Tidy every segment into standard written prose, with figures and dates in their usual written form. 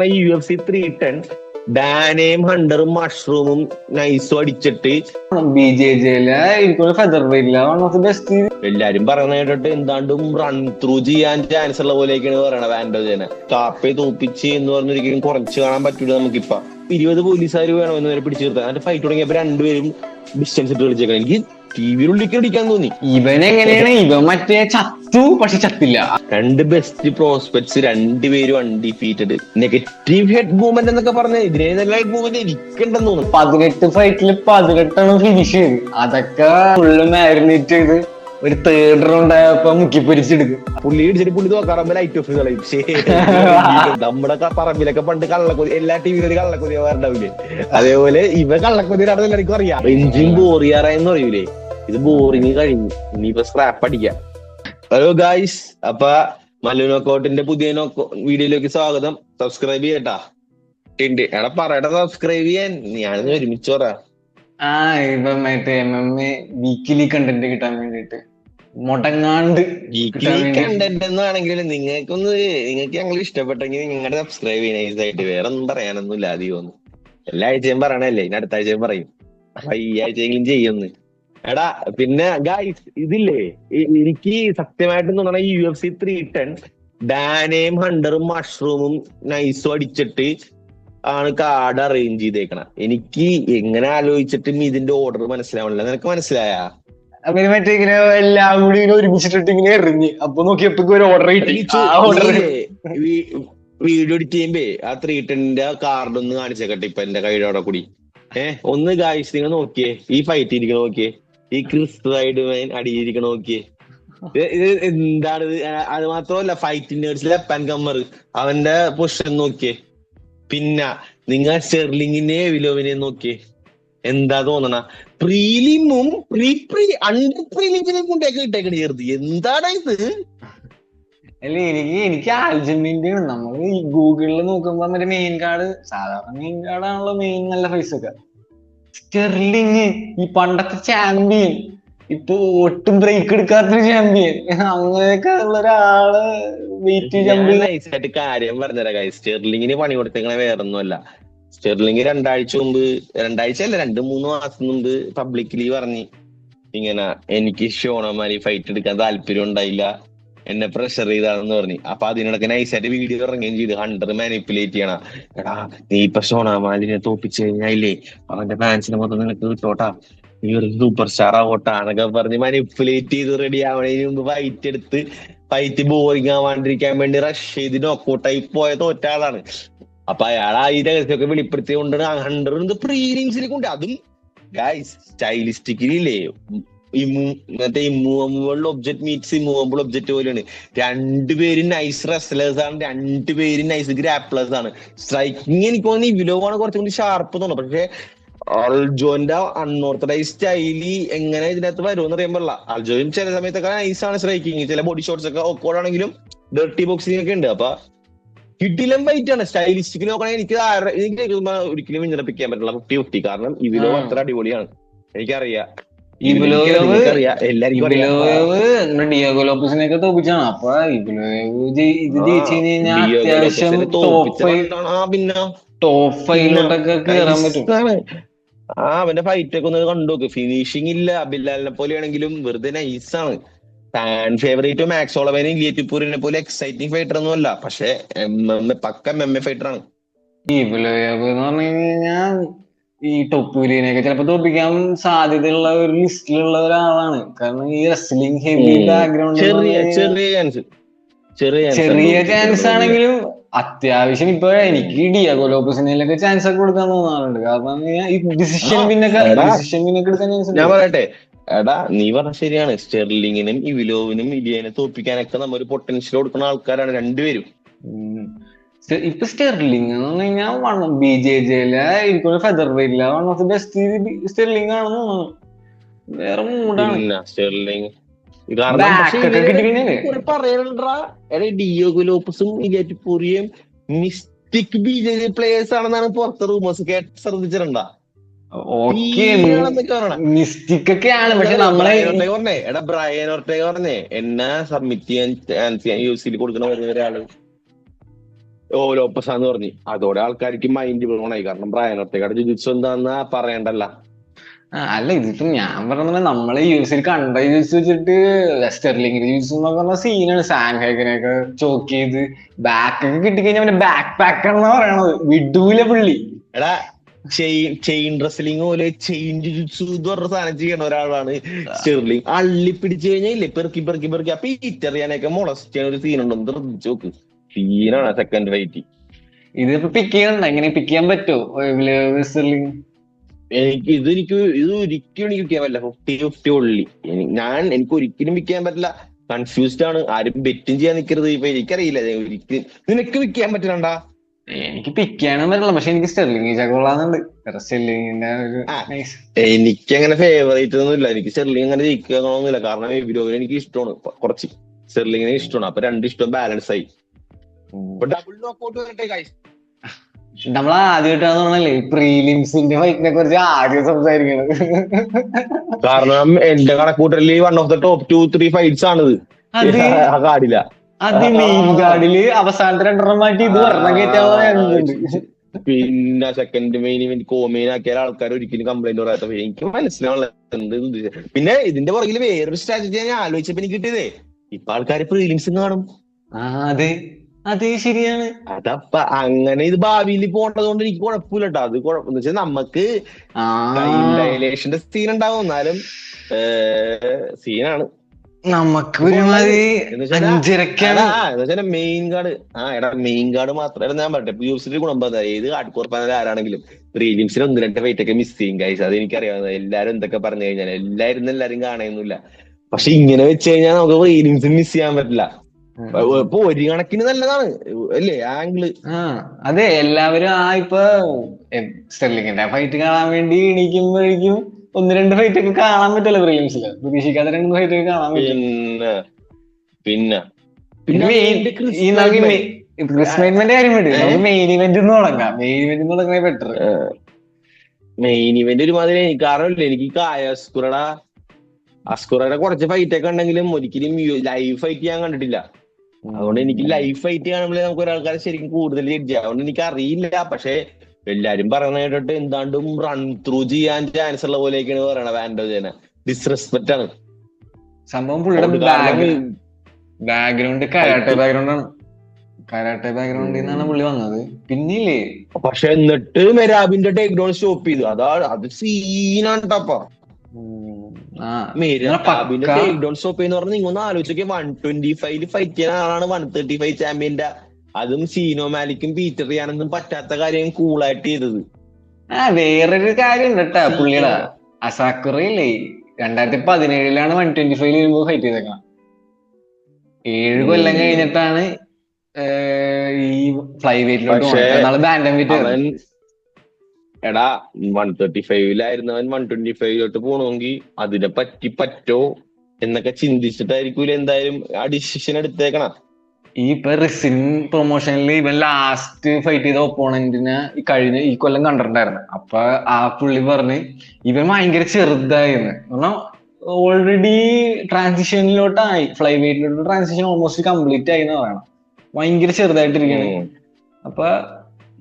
ഈ UFC 310 ഡാനയും ഹണ്ടറും മഷ്റൂമും നൈസും അടിച്ചിട്ട് എല്ലാരും പറയുന്ന കേട്ടിട്ട് എന്താണ്ടും റൺ ത്രൂ ചെയ്യാൻ ചാൻസ് ഉള്ള പോലെയൊക്കെയാണ് പറയണത് വാൻഡോജനെ. കാപ്പയെ തോപ്പിച്ച് എന്ന് പറഞ്ഞൊരിക്കലും കുറച്ച് കാണാൻ പറ്റൂല നമുക്കിപ്പ. 20 പോലീസുകാർ വേണമെന്ന് വരെ പിടിച്ചു നിർത്താൻ. അതിന്റെ ഫൈറ്റ് തുടങ്ങിയപ്പോ രണ്ടുപേരും ഡിസ്റ്റൻസ് ഇട്ട് കളിച്ചേക്കണം. എനിക്ക് ടിവിയിലുള്ളിലേക്ക് അടിക്കാൻ തോന്നി. ഇവനെങ്ങനെയാണ് ഇവൻ മറ്റേ ചത്തു പക്ഷെ ചത്തില്ല. രണ്ട് ബെസ്റ്റ് പ്രോസ്പെക്ട്സ്, രണ്ടുപേരും അൺഡിഫീറ്റഡ്. നെഗറ്റീവ് ഹെഡ് മൂവ്മെന്റ് എന്നൊക്കെ പറഞ്ഞ ഇതിനെ നല്ല ഹെഡ് മൂവ്മെന്റ് എനിക്കുണ്ടെന്ന് തോന്നുന്നു. 18 ഫൈറ്റില് 18 ഫിനിഷ് ചെയ്ത് അതൊക്കെ ഫുള്ള് മാരിനേറ്റ് ചെയ്ത് ഒരു തേർഡ് റൗണ്ട് ആയപ്പോ മുക്കി പൊരിച്ചെടുക്കും. പുള്ളി ഇടിച്ചിട്ട് പുള്ളി തോക്കാറുമ്പോ ലൈറ്റ് ഓഫ് കളയും. നമ്മുടെ പറമ്പിലൊക്കെ പണ്ട് കള്ളക്കൊതി, എല്ലാ ടിവിയിലും ഒരു കള്ളക്കൊതിയാറുണ്ടാവില്ലേ, അതേപോലെ ഇവ കള്ളക്കൊതിയാണെന്ന് എല്ലാവർക്കും അറിയാം. എഞ്ചിൻ ബോറിയാറായെന്ന് പറയൂലേ, ഇത് ബോറിങ് കഴിഞ്ഞു, ഇനിയിപ്പോ സ്ക്രാപ്പ് അടിക്കാം. ഹലോ ഗായ്സ്, അപ്പൊ മല്ലു നോക്കൗട്ടിന്റെ പുതിയ വീഡിയോയിലേക്ക് സ്വാഗതം. സബ്സ്ക്രൈബ് ചെയ്യട്ടാ. എടാ പറയട്ടെ സബ്സ്ക്രൈബ് ചെയ്യാൻ, ഞാനൊന്ന് ഒരുമിച്ച് പറ. ഇപ്പൊ മറ്റേ MMA വീക്കിലി കണ്ടന്റ് കിട്ടാൻ വേണ്ടിട്ട് മുടങ്ങാണ്ട് കണ്ടന്റ് എന്നാണെങ്കിൽ നിങ്ങൾക്ക് ഞങ്ങൾ ഇഷ്ടപ്പെട്ടെങ്കിൽ നിങ്ങളുടെ സബ്സ്ക്രൈബ് ചെയ്യാനായിട്ട് വേറെ ഒന്നും പറയാനൊന്നുമില്ല. അധികം എല്ലാ ആഴ്ചയും പറയണല്ലേ, ഇനി അടുത്ത ആഴ്ചയും പറയും. അപ്പൊ ഈ ആഴ്ചയെങ്കിലും ചെയ്യുന്നു. എടാ പിന്നെ ഗായ്സ്, ഇതില്ലേ എനിക്ക് സത്യമായിട്ടും തോന്നണ ഈ UFC 310 ഡാനയും ഹണ്ടറും മഷ്റൂമും നൈസും അടിച്ചിട്ട് ആണ് കാർഡ് അറേഞ്ച് ചെയ്തേക്കണം. എനിക്ക് എങ്ങനെ ആലോചിച്ചിട്ടും ഇതിന്റെ ഓർഡർ മനസ്സിലാവണില്ല. നിനക്ക് മനസ്സിലായാ? അവര് മറ്റേ ഇങ്ങനെ എല്ലാം കൂടി ഒരുമിച്ചിട്ട് ഇങ്ങനെ എറിഞ്ഞ് അപ്പൊ നോക്കിയപ്പോ ഒരു ഓർഡർ വീഡിയോ എഡിറ്റ് ചെയ്യുമ്പേ ആ 310 കാർഡ് ഒന്ന് കാണിച്ചേക്കട്ടെ ഇപ്പൊ എന്റെ കൈയുടെ കൂടി. ഒന്ന് ഗായ്സ് നിങ്ങൾ നോക്കിയേ, ഈ ഫൈറ്റ് ഇരിക്കണ നോക്കിയേ, ഈ ക്രിസ് റൈഡ്മാൻ അടിയിരിക്കണ നോക്കിയേ. ഇത് എന്താണ്? അത് മാത്രമല്ല ഫൈറ്റിന്റെ ലെപ്പൻ കമ്മർ അവന്റെ പൊസിഷൻ നോക്കിയേ. പിന്നെ നിങ്ങൾ സ്റ്റെർലിങ്ങിനെ വിലോവിനെ നോക്കിയേ. എന്താ തോന്നണ? പ്രീലിമും അണ്ടർ പ്രീലിമിനെ കൊണ്ടേക്ക് ഇട്ടേക്കണ ചേർത്ത്. എന്താണ് ഇത്? അല്ല എനിക്ക് അർജന്റീന നമ്മള് ഈ ഗൂഗിളിൽ നോക്കുമ്പോ മറ്റേ മെയിൻ കാർഡ്, സാധാരണ മെയിൻ കാർഡാണല്ലോ മെയിൻ നല്ല പൈസ ഒക്കെ. സ്റ്റെർലിങ് ഈ പണ്ടത്തെ ചാമ്പ്യൻ, ഇപ്പൊ ഒട്ടും ബ്രേക്ക് എടുക്കാത്തൊരു ചാമ്പ്യൻ, അങ്ങനെയൊക്കെ ഉള്ള ഒരാള് വെയിറ്റ് നൈസായിട്ട് കാര്യം പറഞ്ഞുതരാം ഗൈസ്. സ്റ്റെർലിങ്ങിന് പണി കൊടുത്തേക്കണ വേറൊന്നുമല്ല. സ്റ്റെർലിങ് രണ്ടാഴ്ച അല്ല 2-3 മാസം മുമ്പ് പബ്ലിക്കലി പറഞ്ഞ് ഇങ്ങനെ എനിക്ക് ഷോണമാരി ഫൈറ്റ് എടുക്കാൻ താല്പര്യം ഉണ്ടായില്ല, എന്നെ പ്രഷർ ചെയ്താണെന്ന് പറഞ്ഞു. അപ്പൊ അതിനിടയ്ക്ക് നൈസായിട്ട് വീഡിയോ ഇറങ്ങുകയും ചെയ്തു. ഹണ്ടർ മാനിപ്പുലേറ്റ് ചെയ്യണം. എടാ നീ ഇപ്പൊ ഷോണമാലിനെ തോപ്പിച്ചു കഴിഞ്ഞാലേ അവന്റെ ഫാൻസിനെ മൊത്തം നിനക്ക് കിട്ടോട്ടാ, നീ ഒരു സൂപ്പർ സ്റ്റാർ ആവോട്ടാ എന്നൊക്കെ പറഞ്ഞ് മാനിപ്പുലേറ്റ് ചെയ്ത് റെഡി ആവണതിന് മുമ്പ് ഫൈറ്റ് എടുത്ത് ഫൈറ്റ് ബോറിംഗ് ആവാണ്ടിരിക്കാൻ വേണ്ടി റഷ് ചെയ്ത് നോക്കൗട്ടായി പോയ തോറ്റ ആളാണ്. അപ്പൊ അയാൾ ഈ രഹസ്യമൊക്കെ വെളിപ്പെടുത്തിക്കൊണ്ടാണ് ഹണ്ടർ പ്രീലിംസിൽ കൊണ്ട്. അതും ഗൈസ് സ്റ്റൈലിസ്റ്റിക്കലില്ലേ, മറ്റേ immovable object meats immovable object പോലെയാണ്. രണ്ടുപേരും നൈസ് റെസ്ലേഴ്സ് ആണ്, രണ്ടുപേരും നൈസ് ഗ്രാപ്ലേഴ്സ് ആണ്. സ്ട്രൈക്കിങ് എനിക്ക് തോന്നുന്നു ഇവിലോവാണ് കുറച്ചും കൂടി ഷാർപ്പ് തോന്നുന്നു. പക്ഷെ അൽജോന്റെ അൺഓർത്തഡൈസ് സ്റ്റൈലി എങ്ങനെ ഇതിനകത്ത് വരുമെന്ന് അറിയാൻ പാടില്ല. അൽജോയും ചില സമയത്തൊക്കെ നൈസാണ് സ്ട്രൈക്കിങ്, ചില ബോഡി ഷോട്ട്സ് ഒക്കെ ഓക്കോടാണെങ്കിലും ഡർട്ടി ബോക്സിംഗ് ഒക്കെ ഉണ്ട്. അപ്പൊ കിടിലം ഫൈറ്റ് ആണ്. സ്റ്റൈലിസ്റ്റിക്കലി നോക്കണേ എനിക്ക് ഒരിക്കലും വിഞ്ഞപ്പിക്കാൻ പറ്റില്ല 50-50. കാരണം ഇവിലോ അത്ര അടിപൊളിയാണ്, എനിക്കറിയാം. ഡിയാഗോ ലോപ്പസിനെയൊക്കെ തോപ്പിച്ചാണ്. അപ്പൊ ഇത് ജയിച്ചു കഴിഞ്ഞാൽ അത്യാവശ്യം ടോപ്പ് ഫൈവിലോട്ടൊക്കെ കേറാൻ പറ്റും. അവന്റെ ഫൈറ്റ് ഒക്കെ ഒന്ന് കണ്ടുനോക്ക്. ഫിനിഷിംഗ് ഇല്ല, ബിലാലിനെ പോലെയാണെങ്കിലും വെറുതെ നൈസാണ്. ഫാൻ ഫേവറേറ്റ് മാക്സ് ഓളവനെ ഇലിയറ്റിപ്പൂരിനെ പോലെ എക്സൈറ്റിംഗ് ഫൈറ്റർ ഒന്നും അല്ല, പക്ഷെ പക്ക MMA ഫൈറ്റർ ആണ്. എന്ന് പറഞ്ഞു കഴിഞ്ഞാൽ ഈ ടോപ്പൂരിനെയൊക്കെ ചിലപ്പോ തോപ്പിക്കാൻ സാധ്യതയുള്ള ഒരു ലിസ്റ്റിലുള്ള ഒരാളാണ്. കാരണം ഈ റെസ്ലിംഗ് ഹെവി ബാക്ക്ഗ്രൗണ്ട്, ചെറിയ ചാൻസ് ആണെങ്കിലും അത്യാവശ്യം ഇപ്പൊ എനിക്ക് ഡിയാഗോ ലോപ്പസിനൊക്കെ ചാൻസ് ഒക്കെ കൊടുക്കാൻ തോന്നാറുണ്ട്. കാരണം ഈ ഡിസിഷൻ പിന്നൊക്കെ എടുക്കാൻ ചാൻസ്. ഞാൻ പറയട്ടെ, എടാ നീ പറഞ്ഞ ശരിയാണ്. സ്റ്റെർലിങ്ങിനും ഇവിലോവിനും ഇലിയനെ തോപ്പിക്കാനൊക്കെ നമ്മ ഒരു പൊട്ടൻഷ്യൽ കൊടുക്കുന്ന ആൾക്കാരാണ് രണ്ടുപേരും. ഇപ്പൊ സ്റ്റെർലിംഗ് എന്ന് പറഞ്ഞു കഴിഞ്ഞാൽ BJJ ഫെദർ വെയിറ്റില്ല one of the best Sterling ആണെന്ന് തോന്നുന്നു. വേറെ മൂടാണ് സ്റ്റെർലിംഗ്. ഡിയാഗോ ലോപ്പസും ഇലിയറ്റിപ്പൂരിയും മിസ്റ്റിക് BJJ പ്ലേയേഴ്സ് ആണെന്നാണ് പുറത്തെ റൂമേഴ്സ് കേട്ട്. ശ്രദ്ധിച്ചിട്ടുണ്ടാ? മിസ്റ്റേക്ക് ഒക്കെയാണ്. പക്ഷെ നമ്മളെ ബ്രയൻ ഓർട്ടേഗ പറഞ്ഞേ, എടാ ബ്രയൻ ഓർട്ടേഗ പറഞ്ഞേ, എന്നെ സബ്മിറ്റ് ചെയ്യാൻ ചാൻസ് ചെയ്യാൻ UFC കൊടുക്കണ ഒരാള്. ലോപ്പസാന്ന് പറഞ്ഞു. അതോടെ ആൾക്കാർക്ക് മൈൻഡ് ബ്ലോൺ ആയി. കാരണം ബ്രയൻ ഒർട്ടേഗയുടെ ജുജുത്സു എന്താന്ന് പറയണ്ടല്ല. അല്ല ഇതിപ്പോ ഞാൻ പറഞ്ഞ നമ്മളെ യൂസിൽ കണ്ട യൂസ് വെച്ചിട്ട് സ്റ്റെർലിംഗ് യൂസ് എന്നൊക്കെ പറഞ്ഞ സീനാണ്. സാൻഹേഗനെയൊക്കെ ചോക്ക് ചെയ്ത് ബാക്ക് ഒക്കെ കിട്ടിക്കഴിഞ്ഞാൽ പിന്നെ ബാക്ക് പാക്ക് എന്നാ പറയണത്, വിടൂല പുള്ളി. എടാ ചെയിൻ റെസ്ലിംഗ് പോലെ ചെയിൻ ജുജുത്സു എന്ന് പറഞ്ഞ സാധനം ചെയ്യണ ഒരാളാണ് സ്റ്റെർലിംഗ്. അള്ളി പിടിച്ചു കഴിഞ്ഞാൽ ഇല്ലേ പെറുക്കി പെറുക്കി പെറുക്കി അപ്പൊ ഈറ്ററിയാനൊക്കെ മുളച്ച് ചെയ്യാൻ ഒരു സീനുണ്ടോ ശ്രദ്ധിച്ചു നോക്ക്. സീനാണ് സെക്കൻഡ് ഫൈറ്റ്. ഇതിപ്പോ പിക്ക് ചെയ്യണ്ട, എങ്ങനെ പിക്ക് ചെയ്യാൻ പറ്റുമോ സ്റ്റെർലിംഗ്? ഇത് ഒരിക്കലും എനിക്ക് കിട്ടിയാൻ പറ്റില്ല. 50-50 ഉള്ളി. എനിക്ക് ഒരിക്കലും വിൽക്കാൻ പറ്റില്ല. കൺഫ്യൂസ്ഡ് ആണ്. ആരും ബെറ്റും ചെയ്യാൻ നിൽക്കരുത്. ഇപ്പൊ എനിക്കറിയില്ല ഒരിക്കലും. നിനക്ക് വിൽക്കാൻ പറ്റില്ലണ്ടാ? എനിക്ക് പിക്ക് ചെയ്യാനും പറ്റില്ല, പക്ഷെ എനിക്ക് സ്റ്റെർലിംഗ് കൊള്ളാന്നുണ്ട്. സ്റ്റെർലിംഗിന്റെ ഒരു എനിക്ക് അങ്ങനെ ഫേവറേറ്റ് ഒന്നും ഇല്ല. എനിക്ക് സ്റ്റെർലിംഗ് അങ്ങനെ ജയിക്കണമെന്നില്ല. കാരണം എനിക്ക് ഇഷ്ടമാണ് കുറച്ച്. സ്റ്റെർലിംഗിനെ ഇഷ്ടമാണ്. അപ്പൊ രണ്ടിഷ്ടം ബാലൻസ് ആയി. ഡബിൾ നോക്കൗട്ട് വരട്ടെ ഗൈസ്. നമ്മൾ ആദ്യമായിട്ടാന്ന് പറഞ്ഞല്ലേ പ്രീലിംസിന്റെ ഫൈറ്റിനെ കുറിച്ച് ആദ്യം സംസാരിക്കുന്നത്. കാരണം എന്റെ കണക്കൂട്ടലിൽ 1 ഓഫ് ദ ടോപ്പ് 2-3 ഫൈറ്റ്സ് ആണിത് ആ കാർഡില. അത് മെയിൻ കാർഡില് അവസാനത്തെ 2 മാറ്റി ഇത് പറഞ്ഞ കയറ്റാവുന്നുണ്ട്. പിന്നെ സെക്കൻഡ് മെയിൻ ഇവന്റ് കോമെയിൻ ആക്കിയ ആൾക്കാർ ഒരിക്കലും കംപ്ലൈന്റ് പറയാത്ത എനിക്ക് മനസ്സിലാവുള്ള എന്ത്. പിന്നെ ഇതിന്റെ പുറകിൽ വേറൊരു സ്ട്രാറ്റജി ഞാൻ ആലോചിച്ചപ്പോ എനിക്ക് കിട്ടിയതേ, ഇപ്പൊ ആൾക്കാർ പ്രീലിംസും കാണും. അതെ ശരിയാണ്. അതപ്പ അങ്ങനെ ഇത് ഭാവിയിൽ പോണ്ടത് കൊണ്ട് എനിക്ക് കുഴപ്പമില്ല കേട്ടോ. അത് കുഴപ്പമെന്ന് വെച്ചാൽ നമുക്ക് ഡയലേഷന്റെ സീൻ ഉണ്ടാവും, എന്നാലും സീനാണ് നമുക്ക്. മെയിൻ കാർഡ് മെയിൻ കാർഡ് മാത്രമല്ല ഞാൻ പറയട്ടെ. യൂസിന്റെ ഗുണം എന്താ, ഏത് ഹാർഡ് കോർ ഫാൻ ആരാണെങ്കിലും പ്രീലിംസിൽ 1-2 ഫൈറ്റ് ഒക്കെ മിസ് ചെയ്യും ഗൈസ്. അത് എനിക്കറിയാവുന്നത്. എല്ലാരും എന്തൊക്കെ പറഞ്ഞു കഴിഞ്ഞാൽ എല്ലാരും കാണുന്നില്ല. പക്ഷെ ഇങ്ങനെ വെച്ച് കഴിഞ്ഞാൽ നമുക്ക് പ്രീലിംസ് മിസ് ചെയ്യാൻ പറ്റില്ല. ഇപ്പൊ ഒരു കണക്കിന് നല്ലതാണ് അല്ലേ ആംഗിള്. അതെ, എല്ലാവരും ഇപ്പൊ സ്റ്റെർലിംഗിന്റെ ഫൈറ്റ് കാണാൻ വേണ്ടി എണീക്കുമ്പോഴേക്കും 1-2 ഫൈറ്റ് ഒക്കെ കാണാൻ പറ്റില്ല പ്രീലിംസില്. പ്രതീക്ഷിക്കാതെ 2 ഫൈറ്റ് ഒക്കെ കാണാൻ പറ്റും. പിന്നെ കാര്യം വേണ്ടി നമുക്ക് മെയിൻ ഇവന്റ് തുടങ്ങാം. മെയിൻ ഇവന്റ് തുടങ്ങണേ ബെറ്റർ. മെയിൻ ഇവന്റ് ഒരുമാതിരി കാരണം എനിക്ക് അസ്കുറയുടെ കുറച്ച് ഫൈറ്റ് ഒക്കെ ഉണ്ടെങ്കിലും ഒരിക്കലും ലൈവ് ഫൈറ്റ് ഞാൻ കണ്ടിട്ടില്ല. അതുകൊണ്ട് എനിക്ക് ലൈവ് ഫൈറ്റ് കാണുമ്പോൾ നമുക്ക് ഒരാൾക്കാരെ ശരിക്കും കൂടുതൽ ജഡ്ജ് ചെയ്യാം. അതുകൊണ്ട് എനിക്ക് അറിയില്ല. പക്ഷെ എല്ലാരും പറയുന്ന കേട്ടിട്ട് എന്താണ്ടും റൺ ത്രൂ ചെയ്യാൻ ചാൻസ് ഉള്ള പോലെയൊക്കെയാണ് പറയണത്. വാൻഡോജനെ ഡിസ്റെസ്പെക്ട് ആണ് സംഭവം. പുള്ളിയുടെ ബാക്ക്ഗ്രൗണ്ട് കരാട്ടെ ബാക്ക്ഗ്രൗണ്ടാണ്. കരാട്ടെ ബാക്ക്ഗ്രൗണ്ടിൽ നിന്നാണ് പുള്ളി വന്നത്. പിന്നില്ലേ പക്ഷെ എന്നിട്ട് മെരാബിന്റെ ടേക്ക് ഡൗൺ സ്റ്റോപ്പ് ചെയ്തു. അത് സീനാണ് ടപ്പ. ആലോചിച്ചൊക്കെ 125 ഫൈറ്റ് ചെയ്യുന്ന ആളാണ് 135 ചാമ്പ്യന്റെ. അതും സീനോ മാലിക്കും പീറ്റർ ചെയ്യാനൊന്നും പറ്റാത്ത കാര്യം കൂളായിട്ട് ചെയ്തത്. വേറൊരു കാര്യം ഉണ്ട് കേട്ടാ പുള്ളിയുടെ. അസാക്കുറയില്ലേ 2017 125 വരുമ്പോ ഫൈറ്റ് ചെയ്തേക്കണം. 7 കൊല്ലം കഴിഞ്ഞിട്ടാണ് ഈ ഫ്ലൈ വെയിറ്റിലോട്ട് ബാൻഡം വെയിറ്റ്. എടാ 135 125 പോണമെങ്കിൽ അതിനെ പറ്റോ എന്നൊക്കെ ചിന്തിച്ചിട്ടായിരിക്കൂല എന്തായാലും ആ ഡിസിഷൻ എടുത്തേക്കണം. ഇപ്പൊ റിസിൻ പ്രൊമോഷനിൽ ഇവൻ ലാസ്റ്റ് ഫൈറ്റ് ചെയ്ത ഒപ്പോണന്റിനെ ഈ കൊല്ലം കണ്ടിട്ടുണ്ടായിരുന്നു. അപ്പൊ ആ പുള്ളി പറഞ്ഞ് ഇവൻ ഭയങ്കര ചെറുതായിരുന്നു. കാരണം ഓൾറെഡി ട്രാൻസിഷനിലോട്ടായി, ഫ്ലൈ വെയിറ്റിലോട്ട് ട്രാൻസിഷൻ ഓൾമോസ്റ്റ് കംപ്ലീറ്റ് ആയി എന്ന് പറയണം. ഭയങ്കര ചെറുതായിട്ടിരിക്കുകയാണ്. അപ്പൊ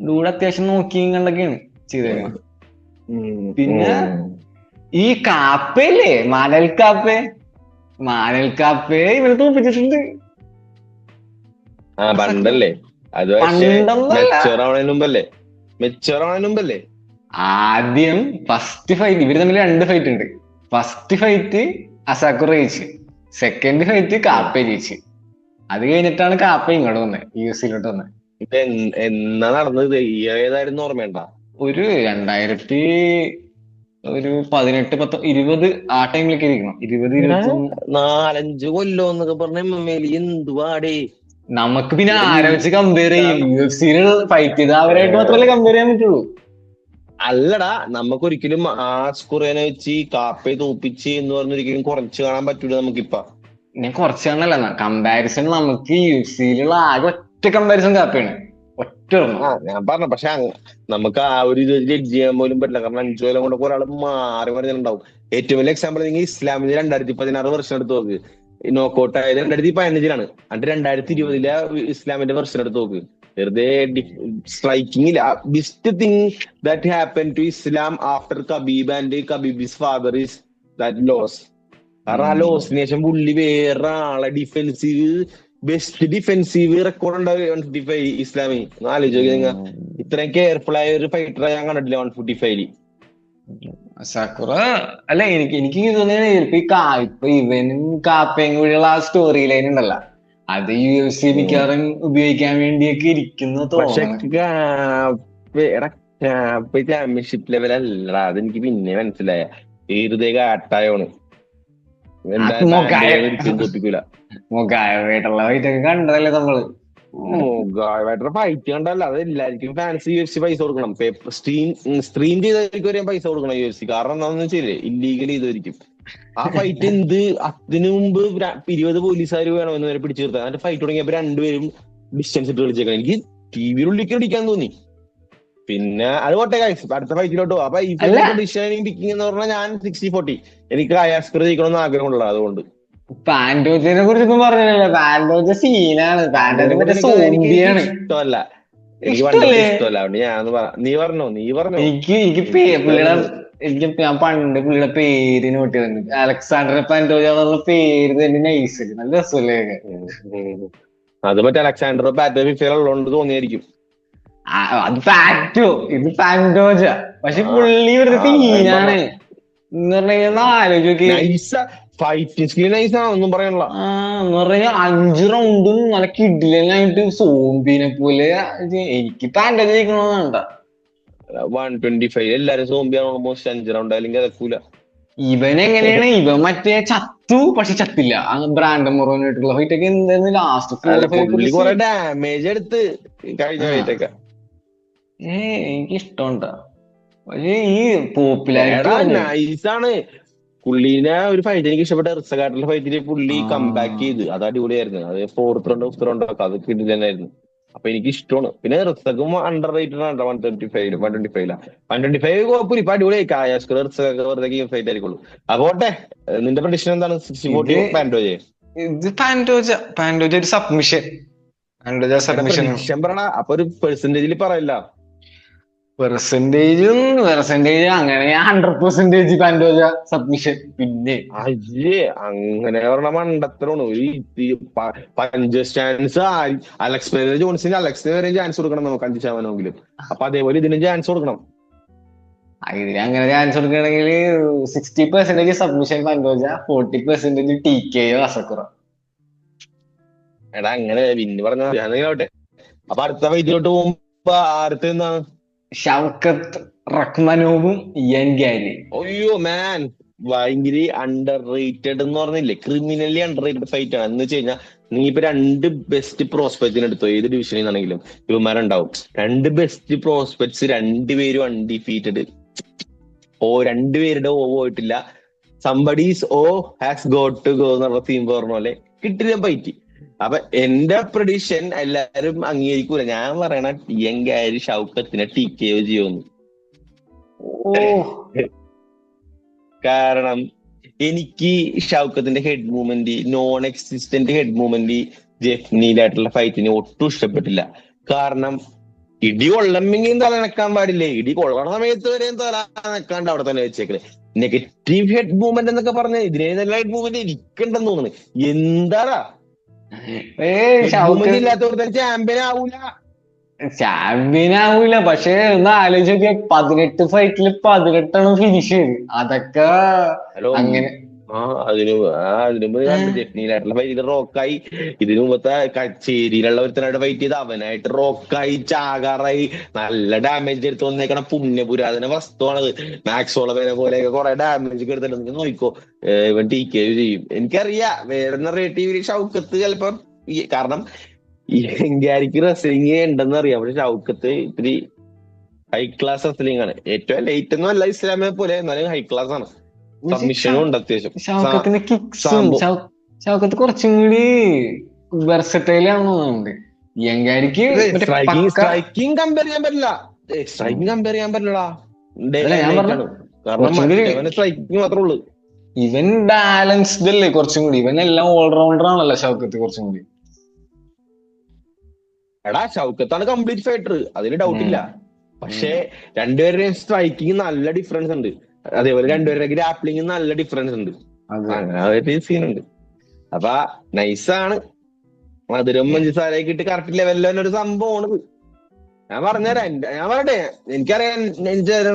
ഡൂടെ അത്യാവശ്യം നോക്കിയും കണ്ടൊക്കെയാണ് ചെയ്തേക്കണം. പിന്നെ ഈ കാപ്പയില്ലേ മാനൽ കാപ്പേ ഇവര് തോപ്പിച്ചിട്ടുണ്ട്. പണ്ടല്ലേ? അത് മെച്ചോറാവണേ ആദ്യം ഫസ്റ്റ് ഫൈറ്റ് ഇവര് തമ്മിൽ 2 ഫൈറ്റ് ഉണ്ട്. ഫസ്റ്റ് ഫൈറ്റ് അസാക്കുറ ജയിച്ച്, സെക്കൻഡ് ഫൈറ്റ് കാപ്പ ജയിച്ച്. അത് കഴിഞ്ഞിട്ടാണ് കാപ്പ ഇങ്ങോട്ട് വന്നത്, യുഎസിലോട്ട് വന്നത്. എന്നാ നടന്നത്? ഏതായിരുന്നു ഓർമ്മയുണ്ട? ഒരു 2018-20 ആ ടൈമിലൊക്കെ ഇരിക്കണം. 4-5 കൊല്ലം എന്നൊക്കെ പറഞ്ഞ എന്തുവാടേ. നമുക്ക് പിന്നെ ആരെ വെച്ച് കമ്പയർ ചെയ്യും? യുഎഫ്സിയിൽ ഫൈറ്റ് ചെയ്ത് അവരായിട്ട് മാത്രമല്ലേ കമ്പയർ ചെയ്യാൻ പറ്റുള്ളൂ. അല്ലടാ, നമുക്കൊരിക്കലും ആ സ്കുറേനെ വെച്ച് കാപ്പയെ തോപ്പിച്ച് എന്ന് പറഞ്ഞൊരിക്കലും കുറച്ച് കാണാൻ പറ്റൂല നമുക്കിപ്പ. ഞാൻ കുറച്ച് കാണല്ല, കമ്പാരിസൺ നമുക്ക് യുഎഫ്സിയിലുള്ള ആകെ ഒറ്റ കമ്പാരിസൺ കാപ്പയാണ്. ഞാൻ പറഞ്ഞു. പക്ഷെ നമുക്ക് ആ ഒരു ഇത് ജഡ്ജ് ചെയ്യാൻ പോലും പറ്റില്ല. കാരണം 5 കൊല്ലം കൊണ്ട് ഒരാൾ മാറി മറിഞ്ഞിട്ടുണ്ടാവും. ഏറ്റവും വലിയ എക്സാമ്പിൾ നിങ്ങൾ ഇസ്ലാമിന് 2016 വർഷം എടുത്ത് നോക്ക്. നോക്കൗട്ട് ആയത് 2015 എന്നിട്ട് 2020 ഇസ്ലാമിന്റെ വെർഷൻ എടുത്ത് നോക്ക്. വെറുതെ സ്ട്രൈക്കിംഗ് ഇല്ല. Best thing that happen to Islam after Khabib and Khabib's father is that loss. കാരണം ആ ലോസിന് ശേഷം പുള്ളി വേറെ ആളെ ഡിഫെൻസീവ് ബെസ്റ്റ് ഡിഫെൻസീവ് റെക്കോർഡ് ഉണ്ടാവും 155 ഇസ്ലാമി. ഒന്ന് ആലോചിച്ച് നിങ്ങൾ, ഇത്രയും കെയർഫുൾ ആയ ഒരു ഫൈറ്ററെ ഞാൻ കണ്ടിട്ടില്ല 155. സക്കുറ അല്ല, എനിക്ക് തോന്നുന്നത് ഇപ്പൊ ഇവനും കാപ്പയും കൂടിയുള്ള ആ സ്റ്റോറി ലൈൻ ഉണ്ടല്ലോ, അത് UFC മിക്കവാറും ഉപയോഗിക്കാൻ വേണ്ടിയൊക്കെ ഇരിക്കുന്നു പക്ഷെ തോന്നുന്നു. ചാമ്പ്യൻഷിപ്പ് ലെവൽ അല്ലടാ, അതെനിക്ക് പിന്നെ മനസ്സിലായ. വെറുതെ കാട്ടായോണ്, ഒരിക്കലും തോപ്പിക്കൂല. മൊഗായിട്ടുള്ള ഫൈറ്റൊക്കെ കണ്ടതല്ലേ നമ്മള്. മോഗായിട്ടുള്ള ഫൈറ്റ് കണ്ടല്ല, അത് എല്ലാവർക്കും ഫാൻസ് UFC പൈസ കൊടുക്കണം. സ്ട്രീം ചെയ്തവർക്ക് വരെയും പൈസ കൊടുക്കണം UFC. കാരണം എന്താണെന്ന് വെച്ചാല് ഇല്ലീഗൽ ചെയ്തവരിക്കും ആ ഫൈറ്റ്. അതിനു മുമ്പ് 20 പോലീസുകാർ വേണമെന്ന് വരെ പിടിച്ചു നിർത്താൻ. അതിന്റെ ഫൈറ്റ് തുടങ്ങിയപ്പോ രണ്ടുപേരും ഡിസ്റ്റൻസ് ഇട്ട് കളിച്ചേക്കണം. എനിക്ക് ടിവിയുടെ ഉള്ളിലേക്ക് അടിക്കാൻ തോന്നി. പിന്നെ അത് പോട്ടെ, അടുത്ത ഫൈറ്റിലോട്ട് പോകും. അപ്പൊ ഈ പിക്കിംഗ് എന്ന് പറഞ്ഞാൽ ഞാൻ 60-40 എനിക്ക് അയാസ്കർ ജയിക്കണമെന്ന് ആഗ്രഹമുള്ള, അതുകൊണ്ട് പാൻഡോജിനെ കുറിച്ചൊന്നും പറഞ്ഞില്ലല്ലോ. പാൻഡോജ സീനാണ്. ഇഷ്ടമല്ല, എനിക്ക് വളരെ ഇഷ്ടമല്ല. നീ പറഞ്ഞോ. എനിക്ക് ഞാൻ പണ്ട് പുള്ളിയുടെ പേര് നോട്ട് ചെയ്തിട്ടുണ്ട്. അലക്സാണ്ടർ പാൻഡോജ എന്നുള്ള പേര് തന്നെ നൈസ്, നല്ല രസമല്ലേ. അത് മറ്റേ അലക്സാണ്ടർ പാറ്റോ ഫിഫയിലുള്ളതുകൊണ്ട് തോന്നിയായിരിക്കും. അത് പാറ്റോ, ഇത് പാൻഡോജ. പക്ഷെ പുള്ളി ഒരു സീനാണ് എന്ന് പറഞ്ഞാൽ ആലോചിച്ച് ഫൈറ്റിംഗ് സ്കിൽ നൈസ് ആണെന്നും പറയാനുള്ള. എന്ന് പറഞ്ഞാൽ 5 റൗണ്ടും നല്ല കിഡിലായിട്ട് സോംബിനെ പോലെ. എനിക്ക് പാൻഡോജ ജയിക്കണമെന്നുണ്ട. 125 എല്ലാരും സോംബിയാണ്. ഓൾമോസ്റ്റ് 5 റൗണ്ട് അല്ലെങ്കിൽ അതക്കൂല. ഇവൻ എങ്ങനെയാണ്, ഇവൻ മറ്റേ ചത്തു പക്ഷെ ചത്തില്ല. ബ്രാൻഡൻ മൊറോനായിട്ടുള്ള ഫൈറ്റൊക്കെ എന്തായിരുന്നു ലാസ്റ്റ് കുറെ ഡാമേജ് എടുത്ത് കഴിഞ്ഞ ഫൈറ്റൊക്കെ. എനിക്ക് ഇഷ്ടമുണ്ടാ. പക്ഷെ ഈ പോപ്പുലാരിറ്റി നൈസാണ്. പുള്ളീനെ ഒരു ഫൈറ്റ് എനിക്ക് ഇഷ്ടപ്പെട്ട റിസകാട്ടുള്ള ഫൈറ്റില് പുള്ളി കംബാക്ക് ചെയ്ത്, അത് അടിപൊളിയായിരുന്നു. അത് 4th റൗണ്ടോ 5th റൗണ്ടോ ഒക്കെ അതൊക്കെ ഇടില്ലായിരുന്നു. അപ്പൊ എനിക്ക് ഇഷ്ടമാണ്. പിന്നെ റിസക്കും അണ്ടർ റേറ്റഡ് ആണ് 125 കുഴപ്പമില്ല. ഇപ്പൊ അടിപൊളിയായി. കായാസ്കർ റിസകൊക്കെ വെറുതെ ഫൈറ്റ് ആയിരിക്കുള്ളൂ. അപ്പോട്ടെ, നിന്റെ പ്രഡിക്ഷൻ എന്താണ്? 60-40 പാൻഡോജ? ഇത് പാൻഡോജ ഒരു സബ്മിഷൻ. പറയണ അപ്പൊ ഒരു പെർസെന്റേജിൽ പറയല്ല. പെർസെന്റേജ് അങ്ങനെ 100% പാൻഡോജ സബ്മിഷൻ. പിന്നെ അങ്ങനെ പറഞ്ഞ മണ്ടത്തരമാണ്. പഞ്ച് ചാൻസ് അലക്സ് ജോൺസിന് വരെ ചാൻസ് കൊടുക്കണം നമുക്ക് 5%. അപ്പൊ അതേപോലെ ഇതിനും ചാൻസ് കൊടുക്കണം. ഇതിന് അങ്ങനെ ചാൻസ് കൊടുക്കണമെങ്കിൽ 60% സബ്മിഷൻ പാൻഡോജ, 40% TKO അസക്കുറ. എടാ അങ്ങനെ വിന്ന് പറഞ്ഞോട്ടെ. അപ്പൊ അടുത്ത ഫൈറ്റിലോട്ട് പോകുമ്പോ ആരത്തെ എന്താണ്? ഷൗക്കത്ത് റഹ്മാനോവും ഇയാൻ ഗാരി. അയ്യോ മാൻ, ഭയങ്കര അണ്ടർ റേറ്റഡ് എന്ന് പറഞ്ഞില്ലേ, ക്രിമിനലി അണ്ടർ റേറ്റഡ് ഫൈറ്റ് ആണ്. എന്ന് വെച്ച് കഴിഞ്ഞാൽ നീ ഇപ്പൊ 2 ബെസ്റ്റ് പ്രോസ്പെക്റ്റിന് എടുത്തോ, ഏത് ഡിവിഷനിൽ നിന്നാണെങ്കിലും ഇവന്മാരുണ്ടാവും. 2 ബെസ്റ്റ് പ്രോസ്പെക്ട്സ്, 2 പേരും അൺഡിഫീറ്റഡ്. രണ്ടുപേരുടെ പോയിട്ടില്ല. Somebody's has got to go എന്നുള്ള തീം പറഞ്ഞ പോലെ കിട്ടില്ല ഫൈറ്റ്. അപ്പൊ എന്റെ പ്രഡിക്ഷൻ എല്ലാരും അംഗീകരിക്കൂല. ഞാൻ പറയണ ഇയാൻ ഗാരി ഷൗക്കത്തിനെ TKO ചെയ്യുമെന്ന്. കാരണം എനിക്ക് ഷൗക്കത്തിന്റെ head movement, non existent head movement ജെഫ്നിയിലായിട്ടുള്ള ഫൈറ്റിന് ഒട്ടും ഇഷ്ടപ്പെട്ടില്ല. കാരണം ഇടി കൊള്ളമെങ്കിലും തലനക്കാൻ പാടില്ലേ, ഇടി കൊള്ളണ സമയത്ത് വരെയും തലനക്കാണ്ട് അവിടെ തന്നെ വെച്ചേക്കണേ. നെഗറ്റീവ് ഹെഡ് മൂവ്മെന്റ് എന്നൊക്കെ പറഞ്ഞ ഇതിനെ നല്ല ഹെഡ് മൂവ്മെന്റ് എനിക്കുണ്ടെന്ന് തോന്നുന്നു. എന്താടാ ഇല്ലാത്തവർക്ക് ചാമ്പ്യൻ ആവൂല. പക്ഷെ ഒന്ന് ആലോചിച്ച് നോക്കിയ 18 ഫൈറ്റില് 18 ഫിനിഷ് ചെയ്ത്. അതൊക്കെ അങ്ങനെ ജെഫ്നിയിലായിട്ടുള്ള ഫൈറ്റ് റോക്കായി. ഇതിനു മുമ്പത്തെ കച്ചേരിയിലുള്ള ഒരുത്തനായിട്ട് ഫൈറ്റ് ചെയ്ത് അവനായിട്ട് റോക്കായി ചാകാറായി നല്ല ഡാമേജ് എടുത്ത് വന്നേക്കണ പുണ്യപുരാതന വസ്തുവാണത്. മാക്സോളവനെ പോലെയൊക്കെ കുറെ ഡാമേജ് എടുത്തിട്ട് നോക്കിക്കോ, ഇവൻ TKO ചെയ്യും. എനിക്കറിയാം വേറെ നറേറ്റീവില് ഷൗക്കത്ത് ചിലപ്പോ, കാരണം ഗാരിക്ക് റെസ്ലിംഗ് ഉണ്ടെന്ന് അറിയാം. പക്ഷെ ഷൗക്കത്ത് ഇത്തിരി ഹൈ ക്ലാസ് റെസ്ലിംഗ് ആണ്. ഏറ്റവും ലൈറ്റ് ഒന്നും അല്ല ഇസ്ലാമിനെ പോലെ, എന്നാലും ഹൈ ക്ലാസ് ആണ്. സബ്മിഷനും ഉണ്ട് അത്യാവശ്യം. ഷൗക്കത്ത് കുറച്ചും കൂടി വെർസറ്റൈൽ ആണെന്നുണ്ട്. യങ്കാരിക്ക് സ്ട്രൈക്കിംഗ് കമ്പയർ ചെയ്യാൻ പറ്റില്ല. കാരണം സ്ട്രൈക്കിംഗ് മാത്രമേ ഉള്ളൂ. ഇവൻ ബാലൻസ്ഡ് അല്ലേ കുറച്ചും കൂടി. ഇവൻ എല്ലാം ഓൾറൗണ്ടർ ആണല്ലോ ഷൗക്കത്ത് കുറച്ചും കൂടി. എടാ ഷൗക്കത്താണ് കംപ്ലീറ്റ് ഫൈറ്റർ, അതിൽ ഡൗട്ട് ഉം, ഇല്ല. ഉം, പക്ഷേ രണ്ടുപേരുടെയും സ്ട്രൈക്കിങ് നല്ല ഡിഫറൻസ് ഉണ്ട്. അതേപോലെ ഉം. രണ്ടുപേരുടെ ഗ്രാപ്ലിംഗ് നല്ല ഡിഫറൻസ് ഉണ്ട്. അപ്പൊ അതെ. അങ്ങനെ ഒരു സീനുണ്ട്. അപ്പൊ നൈസാണ്. മധുരം പഞ്ചസാരയൊക്കെ ഇട്ട് കറക്റ്റ് ലെവലിൽ തന്നെ ഒരു സംഭവമാണ്. ഞാൻ പറഞ്ഞുതരാം, ഞാൻ പറയട്ടെ, എനിക്കറിയാം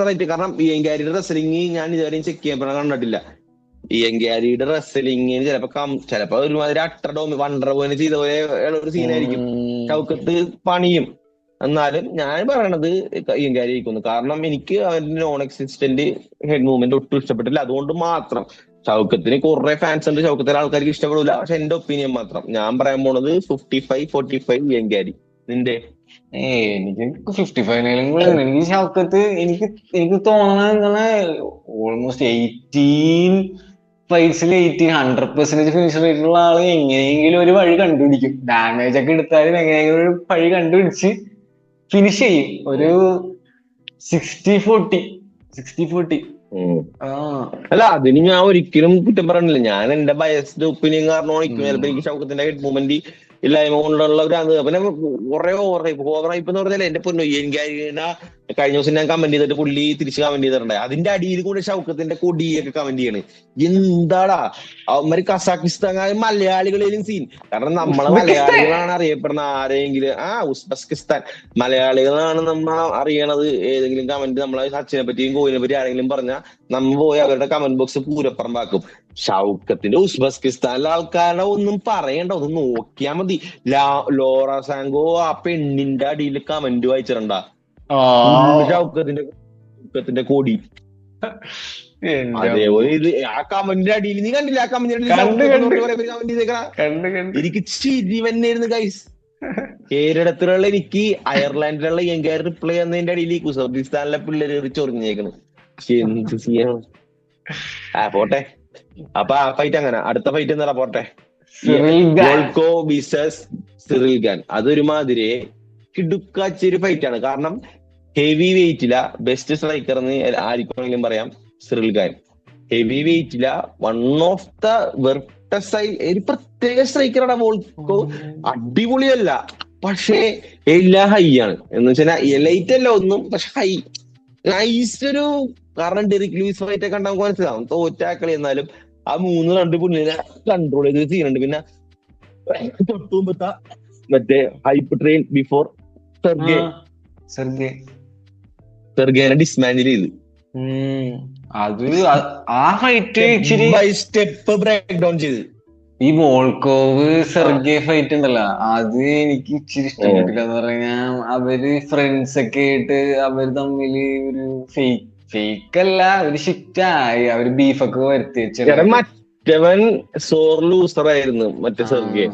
റേറ്റ്. കാരണം ഈ എങ്കാരിയുടെ റെസ്ലിംഗ് ഞാൻ ഇതുവരെയും ചെക്ക് ചെയ്യാൻ കണ്ടിട്ടില്ല. ഈ എങ്കാരിയുടെ റെസ്ലിംഗിന് ചിലപ്പോ ഒരുമാതിരി അട്ടർ വണ്ടർ പോലെ ചെയ്ത പോലെ ഒരു സീനായിരിക്കും. ഉം. ഷൗക്കത്ത് പണിയും. എന്നാലും ഞാൻ പറയണത് എങ്കാരി ജയിക്കുന്നു. കാരണം എനിക്ക് അവന്റെ നോൺ എക്സിസ്റ്റന്റ് ഹെഡ് മൂവ്മെന്റ് ഒട്ടും ഇഷ്ടപ്പെട്ടില്ല. അതുകൊണ്ട് മാത്രം. ഷൗക്കത്തിന് കുറെ ഫാൻസ് ഉണ്ട്, ഷൗക്കത്തിന് ആൾക്കാർക്ക് ഇഷ്ടപ്പെടില്ല. പക്ഷെ എന്റെ ഒപ്പീനിയൻ മാത്രം ഞാൻ പറയാൻ പോണത് 55-45 എങ്കാരി. നിന്റെ? എനിക്ക് 55 കൂടെ എനിക്ക് ഷൗക്കത്ത് എനിക്ക് തോന്നണ ഓൾമോസ്റ്റ് 100% ഫിനിഷ് റേറ്റ് ഉള്ള ആള് എങ്ങനെയെങ്കിലും ഒരു വഴി കണ്ടുപിടിക്കും. ഡാമേജ് ഒക്കെ എടുത്താലും എങ്ങനെയെങ്കിലും ഒരു വഴി കണ്ടുപിടിച്ച് ഫിനിഷ് ചെയ്യും. ഒരു 60-40 ആ. അല്ല, അതിന് ഞാൻ ഒരിക്കലും കുറ്റം പറയണില്ല. ഞാൻ എന്റെ ബയസ്ഡ് ഒപ്പീനിയൻ കാരണമാണ് ഉം. ചിലപ്പോ എനിക്ക് ഷൗക്കത്തിന്റെ ഹെഡ് മൂവ്മെന്റ് ഇല്ലായ്മ കൊണ്ടുള്ള ഒരു അത്. പിന്നെ കുറെ ഓവർ ഹൈപ്പ് എന്ന് പറഞ്ഞാൽ എന്റെ പൊന്നു എനിക്ക് കഴിഞ്ഞ ദിവസം ഞാൻ കമന്റ് ചെയ്തിട്ട് പുള്ളി തിരിച്ച് കമന്റ് ചെയ്തിട്ടുണ്ടായി. അതിന്റെ അടിയിൽ കൂടെ ഷൗക്കത്തിന്റെ കൊടിയൊക്കെ കമന്റ് ചെയ്യണ്. എന്താടാ അവന്മാര് കസാഖിസ്ഥാൻ മലയാളികളിലും സീൻ. കാരണം നമ്മളെ ഉസ്ബെക്കിസ്ഥാൻ. മലയാളികളാണ് അറിയപ്പെടുന്ന ആരെങ്കിലും ഉസ്ബെക്കിസ്ഥാൻ മലയാളികളാണ് നമ്മൾ അറിയണത്. ഏതെങ്കിലും കമന്റ് നമ്മളെ സച്ചിനെ പറ്റിയും കോഹിനെ പറ്റി ആരെങ്കിലും പറഞ്ഞാൽ നമ്മ പോയി അവരുടെ കമന്റ് ബോക്സ് പൂരപ്പുറമ്പാക്കും. ഷൗക്കത്തിന്റെ ഉസ്ബെക്കിസ്ഥാനിലെ ആൾക്കാരുടെ ഒന്നും പറയണ്ട, ഒന്ന് നോക്കിയാ മതി. ലോറ സാങ്കോ ആ പെണ്ണിന്റെ അടിയിൽ കമന്റ് വായിച്ചിട്ടുണ്ടാ? ഷൗക്കത്തിന്റെ കോടി. എന്റെ അതേപോലെ ഇത് ആ കമന്റിന്റെ അടിയിൽ നീ കണ്ടില്ല? ആ കമന്റിന്റെ കണ്ട് കമന്റ് ചെയ്തേക്കണ കണ്ട് എനിക്ക് ചിരി വന്നായിരുന്നു ഗൈസ്. കേരളത്തിലുള്ള എനിക്ക് അയർലാൻഡിലുള്ള എങ്കാർ റിപ്ലൈ എന്നതിന്റെ അടിയിൽ ഉസ്ബെക്കിസ്ഥാനിലെ പിള്ളേര് ചൊറിഞ്ഞേക്കണ്. എന്ത് ചെയ്യാൻ? പോട്ടെ. അപ്പൊ ആ ഫൈറ്റ് അങ്ങനെ. അടുത്ത ഫൈറ്റ് എന്താ? പോട്ടെ. Volkov versus Ciryl Gane. അതൊരുമാതിരി കിടുക്കാച്ചൊരു ഫൈറ്റ് ആണ്. കാരണം ഹെവി വെയിറ്റില ബെസ്റ്റ് സ്ട്രൈക്കർ എന്ന് ആർക്കെങ്കിലും പറയാം സിറിൽ ഖാൻ. ഹെവി വെയിറ്റില വൺ ഓഫ് ദ വെർട്ടസൈൽ ഒരു പ്രത്യേക സ്ട്രൈക്കറാണ് വോൾക്കോ. അടിപൊളിയല്ല, പക്ഷേ എല്ലാം ഹൈ ആണ്. എന്ന് വെച്ചാൽ എലൈറ്റ് അല്ല ഒന്നും, പക്ഷെ ഹൈ നൈസ് ഒരു. കാരണം ഡെറിക് ലൂയിസ് ഫൈറ്റ് ഒക്കെ ഉണ്ടാകുമ്പോൾ മനസ്സിലാവും തോറ്റാക്കളി. എന്നാലും ആ 3 റൗണ്ട് പുള്ളിനെ കൺട്രോൾ ചെയ്ത് ചെയ്യുന്നുണ്ട്. പിന്നെ തൊട്ടുമ്പത്ത മറ്റേ ഹൈപ്പ് ട്രെയിൻ ബിഫോർ സെർഗേനെ ഡിസ്മാൻഡിൽ ചെയ്ത് അത് ആ ഫൈറ്റ് ഇച്ചിരി സ്റ്റെപ്പ് ബ്രേക്ക് ഡൗൺ ചെയ്ത്. ഈ വോൾക്കോവ് സെർഗെ ഫൈറ്റ് ഉണ്ടല്ലോ, അത് എനിക്ക് ഇച്ചിരി ഇഷ്ടപ്പെട്ടില്ല. എന്ന് പറഞ്ഞാൽ അവര് ഫ്രണ്ട്സ് ഒക്കെ ആയിട്ട് അവര് തമ്മില് ഒരു ഫേക്ക് അല്ല, ഒരു ഷിറ്റായി. അവര് ബീഫൊക്കെ വരുത്തി വെച്ചിട്ട്. മറ്റവൻ സോർ ലൂസർ ആയിരുന്നു മറ്റേ സെർഗെ.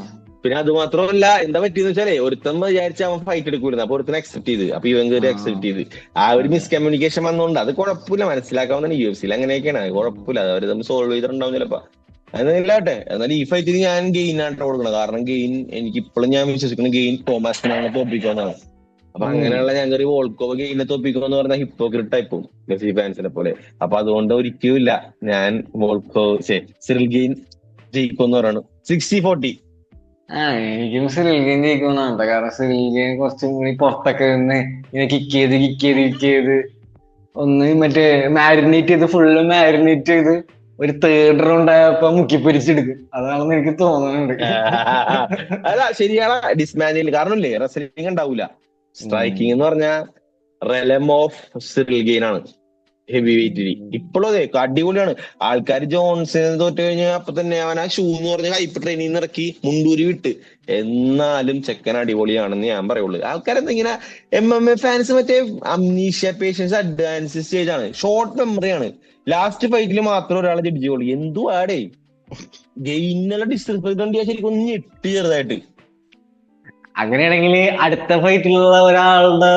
പിന്നെ അത് മാത്രമല്ല, എന്താ പറ്റിയെന്ന് വെച്ചാലേ ഒരുത്തൻ വിചാരിച്ച അവൻ ഫൈറ്റ് എടുക്കൂല. അപ്പൊ ഒരുത്തൻ അക്സെപ്റ്റ് ചെയ്ത്, അപ്പൊ ഇവൻ കയറി അക്സെപ്റ്റ് ചെയ്ത്. ആ ഒരു മിസ്കമ്മ്യൂണിക്കേഷൻ വന്നോണ്ട് അത് കുഴപ്പമില്ല, മനസ്സിലാക്കാവുന്ന. UFC അങ്ങനെയൊക്കെയാണ്, കുഴപ്പമില്ല. അവര് തമ്മിൽ സോൾവ് ചെയ്തിട്ടുണ്ടാവും ചിലപ്പോ. അതില്ലാട്ടെ. എന്നാൽ ഈ ഫൈറ്റിൽ ഞാൻ ഗെയിൻ ആയിട്ട് കൊടുക്കണം. കാരണം ഗെയിൻ എനിക്ക് ഇപ്പോഴും ഞാൻ വിശ്വസിക്കുന്നത് ഗെയിൻ തോമസിനാണ് തോപ്പിക്കുമെന്നാണ്. അപ്പൊ അങ്ങനെയുള്ള ഞാൻ കയറി വോൾക്കോവ ഗെയിനെ തോപ്പിക്കുമെന്ന് പറഞ്ഞാൽ ഹിപ്പോക്രിറ്റ് ആയിപ്പോവും മെസ്സി ഫാൻസിനെ പോലെ. അപ്പൊ അതുകൊണ്ട് ഒരിക്കലും ഇല്ല ഞാൻ സിറിൽ ഗെയിൻ ജയിക്കുമെന്ന് പറയണം. 60-40. എനിക്കും സിറിൽ ഗെയിൻ ജയിക്കുമെന്നാണ്. കാരണം സിറിൽ ഗെയിൻ കുറച്ചും കൂടി പുറത്തൊക്കെ നിന്ന് ഇങ്ങനെ കിക്ക് ചെയ്ത് ഒന്ന് മറ്റേ ഫുള്ള് മാരിനേറ്റ് ചെയ്ത് ഒരു തേർഡ് റൗണ്ട് ആയപ്പോ മുക്കിപ്പൊരിച്ചെടുക്കും. അതാണെന്ന് എനിക്ക് തോന്നുന്നുണ്ട്. അല്ല ശരിയാണ്, ഡിസ്മാൻഡിൽ. കാരണം ഇല്ലേ റെസ്ലിംഗ് ഉണ്ടാവൂല. സ്ട്രൈക്കിംഗ് എന്ന് പറഞ്ഞാൽ റെലം ഓഫ് സിറിൽ ഗെയിൻ ആണ് ഹെവി വെയിറ്റിൽ. ഇപ്പോഴും അതെ അടിപൊളിയാണ്. ആൾക്കാർ ജോൺസൺ തോറ്റു കഴിഞ്ഞാൽ അപ്പൊ തന്നെ അവൻ ആ ഷൂ എന്ന് പറഞ്ഞ ഹൈപ്പ് ട്രെയിനിൽ നിന്ന് ഇറക്കി മുണ്ടൂരി വിട്ട്. എന്നാലും ചെക്കൻ അടിപൊളിയാണെന്ന് ഞാൻ പറയുള്ളൂ. ആൾക്കാരെന്തിങ്ങനെ MMA ഫാൻസ് മറ്റേ അംനീഷ്യ പേഷ്യൻസ് അഡ്വാൻസ് സ്റ്റേജ് ആണ്, ഷോർട്ട് മെമ്മറി ആണ്. ലാസ്റ്റ് ഫൈറ്റിൽ മാത്രം ഒരാളെ ജഡ്ജ് ചെയ്യുള്ളൂ. എന്തുവാടേ ഗെയിനുള്ള ഡിസ്റെസ്പെക്ട് ശരിക്കും ഒന്ന് ഞെട്ടി ചെറുതായിട്ട്. അങ്ങനെയാണെങ്കിൽ അടുത്ത ഫൈറ്റിലുള്ള ഒരാളുടെ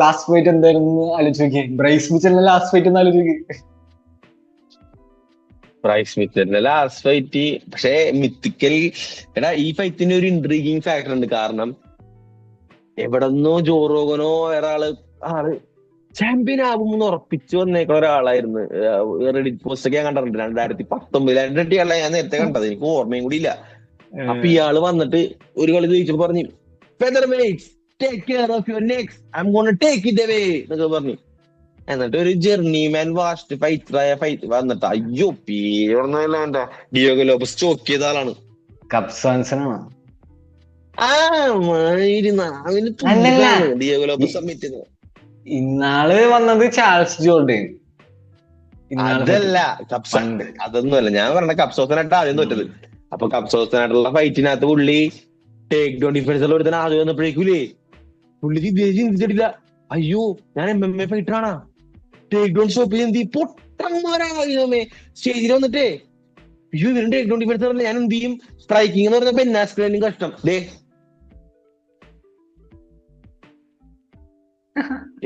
ലാസ്റ്റ് ഫൈറ്റ് എന്തായിരുന്നു ആലോചിച്ച് നോക്കി. ബ്രൈസ് മിച്ചലിന്റെ ലാസ്റ്റ് ഫൈറ്റ് ഒന്ന് ആലോചിച്ച്. ബ്രൈസ് മിച്ചലിന്റെ ലാസ്റ്റ് ഫൈറ്റ് പക്ഷേ മിത്തിക്കൽ. എടാ ഈ ഫൈറ്റിന് ഒരു ഇൻട്രീഗിങ് ഫാക്ടർ ഉണ്ട്. കാരണം എവിടെന്നോ ജോറോഗനോ ഒരാള് ചാമ്പ്യൻ ആകുമെന്ന് ഉറപ്പിച്ചു വന്നേക്കുന്ന ഒരാളായിരുന്നു. റെഡിറ്റ് പോസ്റ്റ് ഒക്കെ ഞാൻ കണ്ടിട്ടുണ്ട് 2019 ഞാൻ നേരത്തെ കണ്ടത്, എനിക്ക് ഓർമ്മയും കൂടി ഇല്ല. അപ്പൊ ഇയാള് വന്നിട്ട് ഒരു കളി ജയിച്ചപ്പോ പറഞ്ഞു feather weights take care of your next, I M gonna take it away എന്നൊക്കെ പറഞ്ഞു. എന്നിട്ട് ഒരു ജെർണിമാൻ വാസ്റ്റ് ഫൈറ്റ് വന്നിട്ട് അയ്യോ പേരൊന്നുമല്ല എന്റെ ഡിയോഗോ ലോപ്പസ് ചോക്ക് ചെയ്ത ആളാണ്. കപ്സാൻസനാണ്. ആ അവന് തുണ്ടാണ് ഡിയോഗോ ലോപ്പസ് സബ്മിറ്റ് ചെയ്തത്. ഇന്നാള് വന്നത് ചാൾസ് ജോർഡൻ. അതല്ല അതൊന്നുമല്ല ഞാൻ പറഞ്ഞ കപ്സോസനായിട്ട് ആദ്യം തോറ്റത്. അപ്പൊ കപ്സോസനായിട്ടുള്ള ഫൈറ്റിനകത്ത് പുള്ളി ടേക്ക് ഡൗൺ ഡിഫൻസ് ഒരുത്തന ആദ്യം വന്നപ്പോഴേക്കൂലേ പുള്ളി ചിന്തിച്ചിട്ടില്ല, അയ്യോ ഞാൻ MMA ഫൈറ്ററാണാ, ടേക്ക് ഡൗൺ സ്റ്റോപ്പ് എന്ത് പൊട്ടന്മാരാമേ സ്റ്റേജിൽ വന്നിട്ടേ, അയ്യോ ഇവരും ടേക്ക് ഡൗൺ ഡിഫൻസ് പറഞ്ഞ ഞാൻ എന്ത് ചെയ്യും, സ്ട്രൈക്കിംഗ് എന്ന് പറഞ്ഞപ്പോ എന്നാസ്ക്രൈനും കഷ്ടം.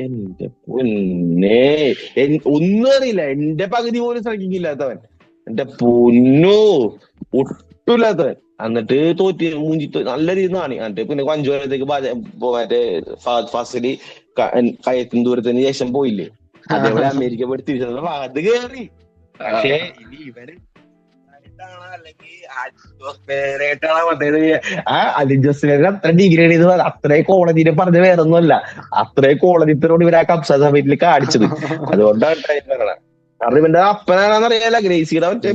എന്റെ പൊന്നേ ഒന്നും അറിയില്ല, എന്റെ പകുതി പോലും സ്ട്രൈക്കിംഗ് ഇല്ലാത്തവൻ, എന്റെ പൊന്നോ ഒട്ടുമില്ലാത്തവൻ. എന്നിട്ട് തോറ്റി മൂഞ്ചി നല്ല രീതിയിൽ നാണി. എന്നിട്ട് പിന്നെ 5 കൊല്ലത്തേക്ക് മറ്റേ ഫാസിലി കയറ്റും ദൂരത്തിന് ശേഷം പോയില്ലേ, അതേപോലെ അമേരിക്ക പോയി തിരിച്ചു അത് കേറി. പക്ഷേ ഇനി ഇവര് അല്ലെങ്കിൽ അത്ര ഡിഗ്രേഡ് ചെയ്ത് അത്രേ കോളേജിനെ പറഞ്ഞ വേറൊന്നുമല്ല, അത്രേ കോളേജിനോട് ഇവർ ആ കപ്സ സഭയിൽ കാണിച്ചത്. അതുകൊണ്ടാണ് പറയണത്. കാരണം ഇവന്റെ അപ്പനാണെന്നറിയാല ഗ്രേസിയുടെ മറ്റേ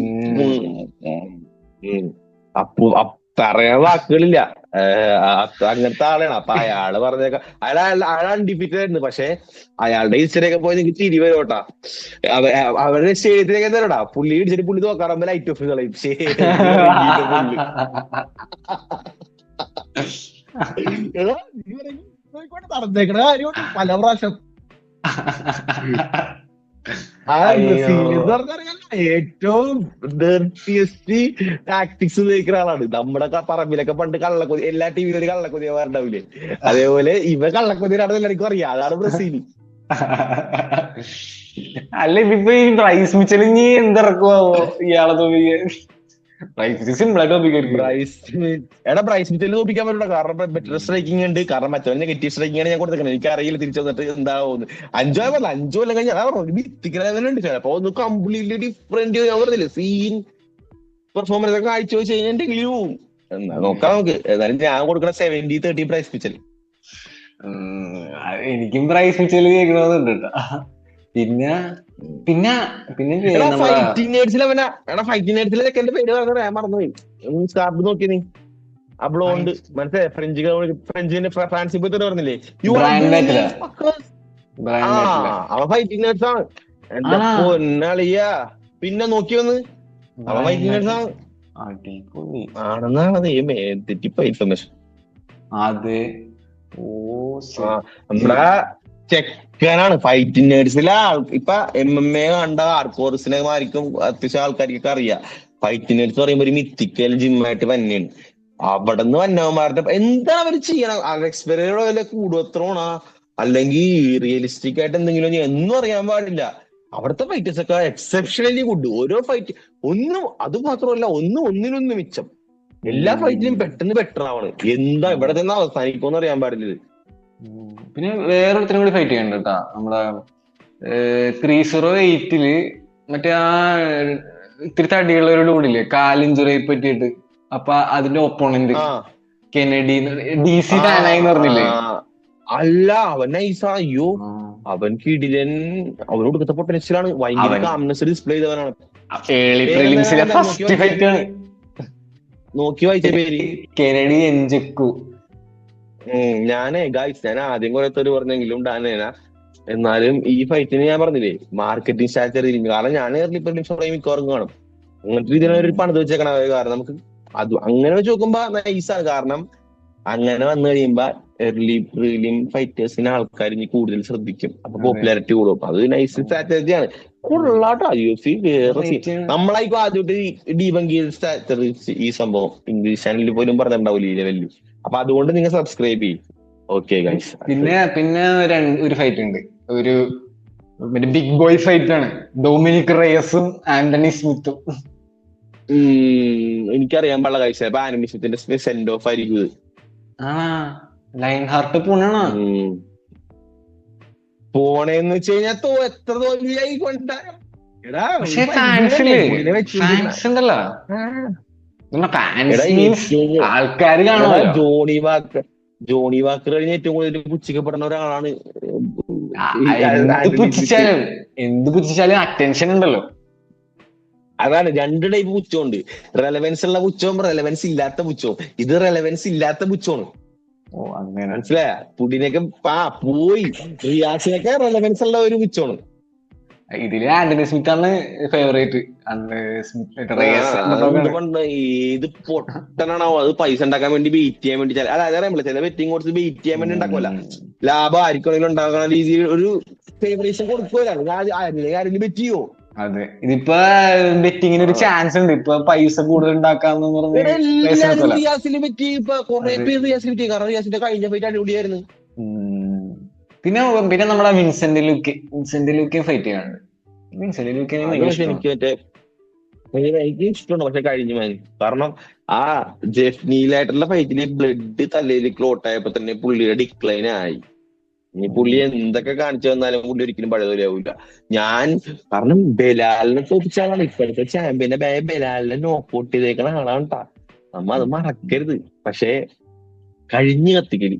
പറയാൻ വാക്കുകളില്ല, അങ്ങനത്തെ ആളാണ്. അപ്പൊ അയാള് പറഞ്ഞേക്ക അയാൾ അൺഡിഫീറ്റഡ് ആയിരുന്നു. പക്ഷെ അയാളുടെ ഹിസ്റ്ററിയൊക്കെ പോയി നിങ്ങൾക്ക് ചിരി വരോട്ടാ. അവരുടെ സ്റ്റേജിലേക്ക് തരടാ പുള്ളി ഇടിച്ചിട്ട് പുള്ളി നോക്കാറുമ്പോ ലൈറ്റ് ഓഫ് കളയും. നടന്നേക്കണ കാര്യം പല പ്രാവശ്യം ഏറ്റവും ടാക്ടിക്സ് ഉപയോഗിക്കുന്ന ആളാണ്. നമ്മുടെ പറമ്പിലൊക്കെ പണ്ട് കള്ളക്കൊതി, എല്ലാ ടിവിയിലും ഒരു കള്ളക്കൊതിയമാരുണ്ടാവില്ലേ, അതേപോലെ ഇവ കള്ളക്കൊതിയാണെന്ന് എല്ലാവർക്കും അറിയാം. അതാണ് ബ്രസീൽ. അല്ല ഇതിപ്പോ ഈ ബ്രൈസ് മിച്ചലിഞ്ഞ് എന്തിറക്കുവോ ഇയാളെ ബ്രൈസ് മിച്ചലിന് തോപ്പിക്കാൻ പറ്റില്ല. കാരണം ബെറ്റർ സ്ട്രൈക്കിംഗ് ഉണ്ട്. കാരണം മറ്റൊരു നെഗറ്റീവ് സ്ട്രൈക്കിംഗ് ആണ് ഞാൻ കൊടുത്തേക്കുന്നത്. എനിക്ക് അറിയില്ല തിരിച്ചു വന്നിട്ട് എന്താവുന്നു. 5 കൊല്ലം കഴിഞ്ഞാൽ ചിലപ്പോ ഒന്ന് കംപ്ലീറ്റ്ലി ഡിഫറെന്റ്. ഞാൻ പറഞ്ഞില്ലേ സീൻ പെർഫോമൻസ് ഒക്കെ കാഴ്ച വെച്ച് കഴിഞ്ഞിട്ടുണ്ടെങ്കിലും എന്നാ നോക്കാം നമുക്ക്. എന്നാലും ഞാൻ കൊടുക്കണ 70-30 ബ്രൈസ് മിച്ചൽ. എനിക്കും ബ്രൈസ് മിച്ചൽ കേൾക്കണമെന്നുണ്ട് കേട്ടോ. പിന്നെ പിന്നെ പിന്നെ ഫൈറ്റിംഗ് പേര് പറഞ്ഞ മറന്നുപോയി. സ്കാർബ് നോക്കി നീ ആ ബ്ലോണ്ട് മനസ്സിലായി, ഫ്രഞ്ചിന്റെ ഫ്രാൻസിൽ പോയി പറഞ്ഞില്ലേ അവൻ ഫൈറ്റിംഗ് നേഴ്സ് ആണ്. എന്റെ പൊന്നളിയ പിന്നെ നോക്കി വന്ന് അവൻ ഫൈറ്റിംഗ് നേഴ്സ് ആണ് ആണെന്നാണ് തെറ്റിപ്പോ ഇൻഫർമേഷൻ. അതെ നമ്മുടെ ചെക്കനാണ് ഫൈറ്റിംഗ് നേഴ്സിലെ ഇപ്പൊ MMA കണ്ട ആർക്കോറിസിനെ മാരിക്കും അത്യാവശ്യം ആൾക്കാർക്കൊക്കെ അറിയാം. ഫൈറ്റിംഗ് നേഴ്സ് പറയുമ്പോ ഒരു മിത്തിക്കൽ ജിമ്മായിട്ട് തന്നെയാണ്. അവിടെ നിന്ന് വന്നവന്മാരുടെ എന്താണ് അവർ ചെയ്യണം, എക്സ്പെരിയൻസ് വല്ല കൂടുവത്രോണാ അല്ലെങ്കിൽ റിയലിസ്റ്റിക് ആയിട്ട് എന്തെങ്കിലും എന്നും അറിയാൻ പാടില്ല. അവിടുത്തെ ഫൈറ്റേഴ്സ് ഒക്കെ എക്സെപ്ഷണലി ഗുഡ്. ഓരോ ഫൈറ്റ് ഒന്നും അത് മാത്രമല്ല ഒന്നിനൊന്ന് മിച്ചം. എല്ലാ ഫൈറ്റിനും പെട്ടെന്ന് ബെറ്റർ ആവണം. എന്താ ഇവിടെ തന്നെ അവസാനിക്കുമെന്ന് അറിയാൻ പാടില്ല. പിന്നെ വേറൊരുത്തരും കൂടി ഫൈറ്റ് ചെയ്യണ്ട കേട്ടാ, നമ്മുടെ 308 മറ്റേ ആ ഇത്തിരി തടിയുള്ള ഒരു ഡൂഡില്ലേ കാലിഞ്ചുറിയെ പറ്റിയിട്ട്. അപ്പൊ അതിന്റെ ഒപ്പോണന്റ് കെനഡി DC ഫാനായി പറഞ്ഞില്ലേ. അല്ല അവൻ നൈസാ. അയ്യോ അവൻ കിടിലൻ, അവന് കൊടുക്കത്ത പൊട്ടൻഷ്യലാണ്. ഭയങ്കര കാംനെസ് ഡിസ്പ്ലേ ചെയ്തവനാണ്. ഫസ്റ്റ് ഫൈറ്റ് ആണ് നോക്കി വായിച്ച പേര് കെനഡി എൻജെക്കു. ഞാൻ ആദ്യം കുറേത്തോര് പറഞ്ഞെങ്കിലും ഡാനേന. എന്നാലും ഈ ഫൈറ്റിന് ഞാൻ പറഞ്ഞില്ലേ മാർക്കറ്റിംഗ് സ്ട്രാറ്റജി. കാരണം ഞാൻ മിക്കവാറും കാണും അങ്ങനത്തെ രീതിയിലൊരു പണിത് വെച്ചേക്കണ. കാരണം നമുക്ക് അത് അങ്ങനെ വെച്ച് നോക്കുമ്പോ നൈസാണ്. കാരണം അങ്ങനെ വന്നു കഴിയുമ്പോ എർലി പ്രീലിം ഫൈറ്റേഴ്സിനെ ആൾക്കാർ ഇനി കൂടുതൽ ശ്രദ്ധിക്കും. അപ്പൊ പോപ്പുലാരിറ്റി കൂടും. അത് നൈസ് സ്ട്രാറ്റജിയാണ്. കൊള്ളാട്ടോ UFC വേറെ നമ്മളായിക്കോ ആദ്യമായിട്ട് ഡീബങ്ക് ചെയ്ത സ്ട്രാറ്റജി ഈ സംഭവം ഇംഗ്ലീഷ് ചാനലിൽ പോലും പറഞ്ഞിട്ടുണ്ടാവില്ല ഈ ലെവലിൽ. അപ്പൊ അതുകൊണ്ട് നിങ്ങൾ സബ്സ്ക്രൈബ് ചെയ്യും. Okay guys. പിന്നെ ഒരു ഫൈറ്റ് ഉണ്ട്, ഒരു ബിഗ് ബോയ് ഫൈറ്റ് ആണ്. ഡൊമിനിക് റെയസും ആന്റണി സ്മിത്തും. എനിക്കറിയാൻ പാടില്ല ഗൈസ്. അപ്പൊ ആന്റണി സ്മിത്തിന്റെ സെൻഡ് ഓഫ് ആയിരിക്കും. ലൈൻ ഹാർട്ട് പോണേന്ന് വെച്ച് കഴിഞ്ഞാൽ എത്ര തോൽവിയായി കൊണ്ടാരം. ആൾക്കാര് കാണുമല്ലോ. ജോണി വാക്കർ ജോണി വാക്കർ കഴിഞ്ഞ ഏറ്റവും കൂടുതൽ പുച്ഛിക്കപ്പെടുന്ന ഒരാളാണ് ആ, ഈ ആന്റണി ഗ്രിഫിൻ. എന്ത് പുച്ഛിച്ചാലും അറ്റൻഷൻ ഉണ്ടല്ലോ. അതാണ് രണ്ട് ടൈപ്പ് പുച്ഛമുണ്ട്. റെലവൻസ് ഉള്ള പുച്ഛവും റെലവൻസ് ഇല്ലാത്ത പുച്ഛവും. ഇത് റെലവൻസ് ഇല്ലാത്ത പുച്ഛമാണ്. ഓ അങ്ങനെ. മനസ്സിലായ? പുടിനൊക്കെ പോയി. റിയാസിനൊക്കെ റെലവൻസ് ഉള്ള ഒരു പുച്ഛമാണ്. ഇതില് ആന്റണി സ്മിത്ത് ആണ് ഫേവറേറ്റ്. എന്തുകൊണ്ട് ഏത് പൊട്ടനാണോ അത് പൈസ ഉണ്ടാക്കാൻ വേണ്ടി ബെയിറ്റ് ചെയ്യാൻ വേണ്ടി അതായത് അറിയാമല്ലോ ചില ബെറ്റിംഗ് കൊടുത്ത് ബെയിറ്റ് ചെയ്യാൻ വേണ്ടി ഉണ്ടാക്കുമല്ല. ലാഭം ആർക്കാണെങ്കിലും ഉണ്ടാക്കുന്ന രീതിയിൽ ഒരു ഫേവറേഷൻ കൊടുക്കുമല്ലോ. ആരെങ്കിലും ബെറ്റ് ചെയ്യോ? അതെ, ഇതിപ്പോ ബെറ്റിങ്ങിന് ഒരു ചാൻസ് ഉണ്ട്. ഇപ്പൊ പൈസ കൂടുതൽ ഉണ്ടാക്കാന്ന് എല്ലാവരും റിയാസിന് ബെറ്റ് ഇപ്പൊ കുറെ പേര് റിയാസിന് ബെറ്റ് കാരണം റിയാസിന്റെ കഴിഞ്ഞ ഫൈറ്റ് അടിപൊളിയായിരുന്നു. പിന്നെ നമ്മുടെ വിൻസെന്റ് ലുക്ക് ഫൈറ്റ് ചെയ്യാറുണ്ട്. വിൻസെന്റ് ലുക്കിനെ എനിക്ക് ഇഷ്ടമാണ്. പക്ഷെ കഴിഞ്ഞു മാൻ കാരണം ആ ജെഫ് നീലായിട്ടുള്ള ഫൈറ്റില് ബ്ലഡ് തലയിൽ ക്ലോട്ട് ആയപ്പോ തന്നെ പുള്ളിയുടെ ഡിക്ലൈൻ ആയി. ഇനി പുള്ളി എന്തൊക്കെ കാണിച്ചു തന്നാലും പുള്ളി ഒരിക്കലും പഴയതുപോലെയാവില്ല. ഞാൻ കാരണം ബെലാലിനെ തോപ്പിച്ച ആളാണ് ഇപ്പോഴത്തെ ചാമ്പ്യന്റെ ബെലാലിനെ നോക്കൗട്ട് ചെയ്തേക്കണ ആളാണ് ട്ടാ. നമ്മ അത് മറക്കരുത്. പക്ഷെ കഴിഞ്ഞു കത്തിക്കല്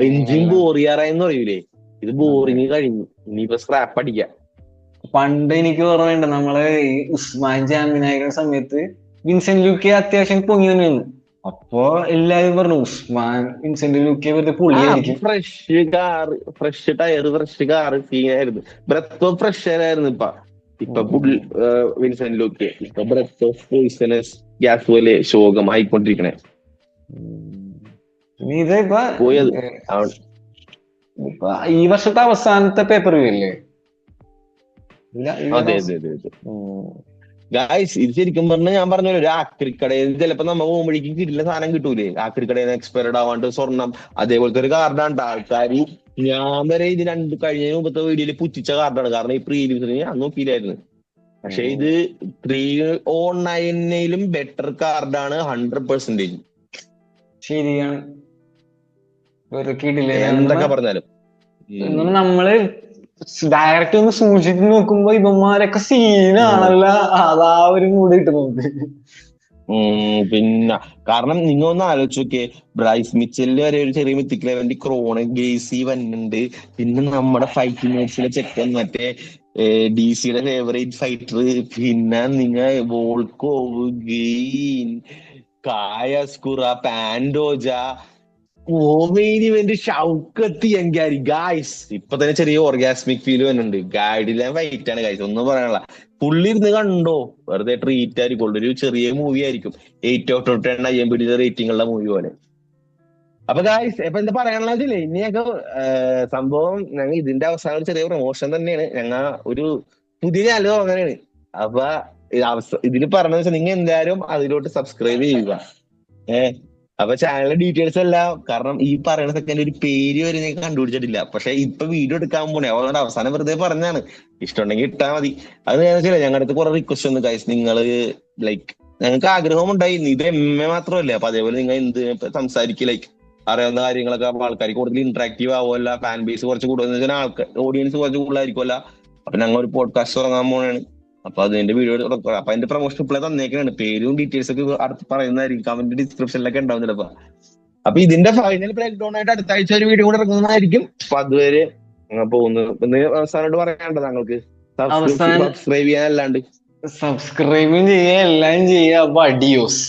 എഞ്ചിൻ ബോറിയാറായെന്ന് പറയൂലേ, ഇത് ബോറിങ് കഴിഞ്ഞു. ഇനിയിപ്പോ സ്ക്രാപ്പ് അടിക്കാം. പണ്ട് എനിക്ക് ഓർമ്മയുണ്ട്, നമ്മള് ഈ ഉസ്മാൻ ചാമ്പ്യനായിരുന്ന സമയത്ത് വിൻസെന്റ് ലൂക്കെ അത്യാവശ്യം പൊങ്ങി തന്നെയാണ്. അപ്പൊ എല്ലാരും പറഞ്ഞു ഉസ്മാൻ വിൻസെന്റ് ലൂക്കെ വെറുതെ പുള്ളിയായിരിക്കും. ഫ്രഷ് ടയർ ഫ്രഷ് കാറ് സീനായിരുന്നു. ബ്രെത്ത് ഓഫ് ഫ്രഷ് ആയിരുന്നു. ഇപ്പൊ വിൻസെന്റ് ലൂക്കെ ഇപ്പൊ ബ്രെത്ത് ഓഫ് പോയിസണസ് ഗ്യാസ് പോലെ ശോകമായിക്കൊണ്ടിരിക്കണേ. പോയത് ഈ വർഷത്തെ അവസാനത്തെ പേപ്പർ വ്യൂ അല്ലേ? അതെ അതെ അതെ അതെ ഗായ്സ്, ഇത് ശരിക്കും പറഞ്ഞാൽ ഞാൻ പറഞ്ഞ ഒരു ആക്രിക്കടയിൽ ചിലപ്പോ നമ്മ പോകുമ്പോഴേക്കും കിട്ടില്ല സാധനം കിട്ടൂലേ. ആക്രിക്കടയിൽ നിന്ന് എക്സ്പയർഡ് ആവാണ്ട് സ്വർണം അതേപോലത്തെ ഒരു കാർഡാണ് ആൾക്കാർ. ഞാൻ വരെ ഇത് കഴിഞ്ഞ മുമ്പത്തെ വീഡിയോയിൽ പുച്ഛിച്ച കാർഡാണ്. കാരണം ഈ പ്രീലിംസിന് ഞാൻ നോക്കിയില്ലായിരുന്നു. പക്ഷെ ഇത് 309ലും ബെറ്റർ കാർഡാണ് 100%. ശരിയാണ്. എന്തൊക്കെ പറഞ്ഞാലും നമ്മള് ഡയറക്റ്റ് ഒന്ന് സൂക്ഷിച്ച് നോക്കുമ്പോ ഇവന്മാരൊക്കെ സീനാണല്ല, അതാ ഒരു മൂഡ് കിട്ടുന്നത്. പിന്നെ കാരണം നിങ്ങൾ ഒന്ന് ആലോചിച്ച് നോക്കിയേ, ബ്രൈസ് മിച്ചലിന് വരെ ഒരു ചെറിയ മിത്തിക് ലെവലിന്റെ ക്രോണ ഗേസി വന്നിട്ടുണ്ട്. പിന്നെ നമ്മുടെ ഫൈറ്റിംഗ് മാച്ചിലെ ചെക്കൻ മറ്റേ DC-യുടെ ഫേവറേറ്റ് ഫൈറ്റർ, പിന്നെ നിങ്ങൾ വോൾക്കോവ്, ഗെയിൻ, കായസ്കുറ, പാൻഡോജ, ഓമേനിവന്റെ ഷൗക്കത്ത് എങ്കാരി. ഗായ്സ് ഇപ്പൊ തന്നെ ചെറിയ ഓർഗാസ്മിക് ഫീൽ വരുന്നുണ്ട്. ഗൈഡിലെ ഫൈറ്റ് ആണ് ഗായ്സ്, ഒന്നും പറയാനുള്ള. പുള്ളി ഇരുന്ന് കണ്ടോ, വെറുതെ ട്രീറ്റ് ആയിരിക്കും. ഒരു ചെറിയ മൂവി ആയിരിക്കും, 8/10 IMDb റേറ്റിംഗ് ഉള്ള മൂവി പോലെ. അപ്പൊ ഗായ്സ് ഇപ്പൊ എന്താ പറയാനുള്ള വെച്ചില്ലേ, ഇനിയൊക്കെ സംഭവം ഞങ്ങൾ ഇതിന്റെ അവസാനം ചെറിയ പ്രൊമോഷൻ തന്നെയാണ്. ഞങ്ങൾ ഒരു പുതിയ ചാനൽ അങ്ങനെയാണ്. അപ്പൊ ഇതിൽ പറഞ്ഞതെന്ന് വെച്ചാൽ നിങ്ങൾ എന്തായാലും അതിലോട്ട് സബ്സ്ക്രൈബ് ചെയ്യുക. അപ്പൊ ചാനലിന്റെ ഡീറ്റെയിൽസ് എല്ലാം, കാരണം ഈ പറയുന്ന സെക്കൻഡ് ഒരു പേര് വരെ ഞാൻ കണ്ടുപിടിച്ചിട്ടില്ല. പക്ഷെ ഇപ്പൊ വീഡിയോ എടുക്കാൻ പോണേ, അതുകൊണ്ട് അവസാനം വെറുതെ പറഞ്ഞാണ്. ഇഷ്ടമുണ്ടെങ്കിൽ ഇട്ടാ മതി. അത് വെച്ചാൽ ഞങ്ങളുടെ അടുത്ത് കുറെ റിക്വസ്റ്റ് ഉണ്ട് ഗൈസ്. നിങ്ങള് ലൈക്ക് ഞങ്ങൾക്ക് ആഗ്രഹം ഉണ്ടായി, ഇത് MA മാത്രമല്ല. അപ്പൊ അതേപോലെ നിങ്ങൾ എന്ത് സംസാരിക്കുക, ലൈക്ക് അറിയാവുന്ന കാര്യങ്ങളൊക്കെ ആൾക്കാർക്ക് കൂടുതൽ ഇന്ററാക്റ്റീവ് ആവുമല്ല, ഫാൻ ബേസ് കുറച്ച് കൂടുതൽ, ആൾക്കാർ ഓഡിയൻസ് കുറച്ച് കൂടുതലായിരിക്കുമല്ല. അപ്പൊ ഞങ്ങൾ ഒരു പോഡ്കാസ്റ്റ് തുടങ്ങാൻ പോണാണ്. അപ്പൊ അതിന്റെ വീഡിയോ അപ്പൊ അതിന്റെ പ്രൊമോഷൻ ഇപ്പോഴേ തന്നേക്കാണ്. പേരും ഡീറ്റെയിൽസ് ഒക്കെ അടുത്ത് പറയുന്നതായിരിക്കും, കമന്റ് ഡിസ്ക്രിപ്ഷനിലൊക്കെ ഉണ്ടാവും ചിലപ്പോ. അപ്പൊ ഇതിന്റെ ഫൈനൽ ബ്രേക്ക് ഡൗൺ ആയിട്ട് അടുത്ത ആഴ്ച ഒരു വീഡിയോ കൂടെ ഇറങ്ങുന്നതായിരിക്കും. അപ്പൊ അതുവരെ പോകുന്നത് അവസാനമായിട്ട് പറയാനുണ്ട് താങ്കൾക്ക് സബ്സ്ക്രൈബ് ചെയ്യാനല്ലാണ്ട്. സബ്സ്ക്രൈബും ചെയ്യുക, എല്ലാം ചെയ്യുക. അപ്പൊ അഡിയോസ്.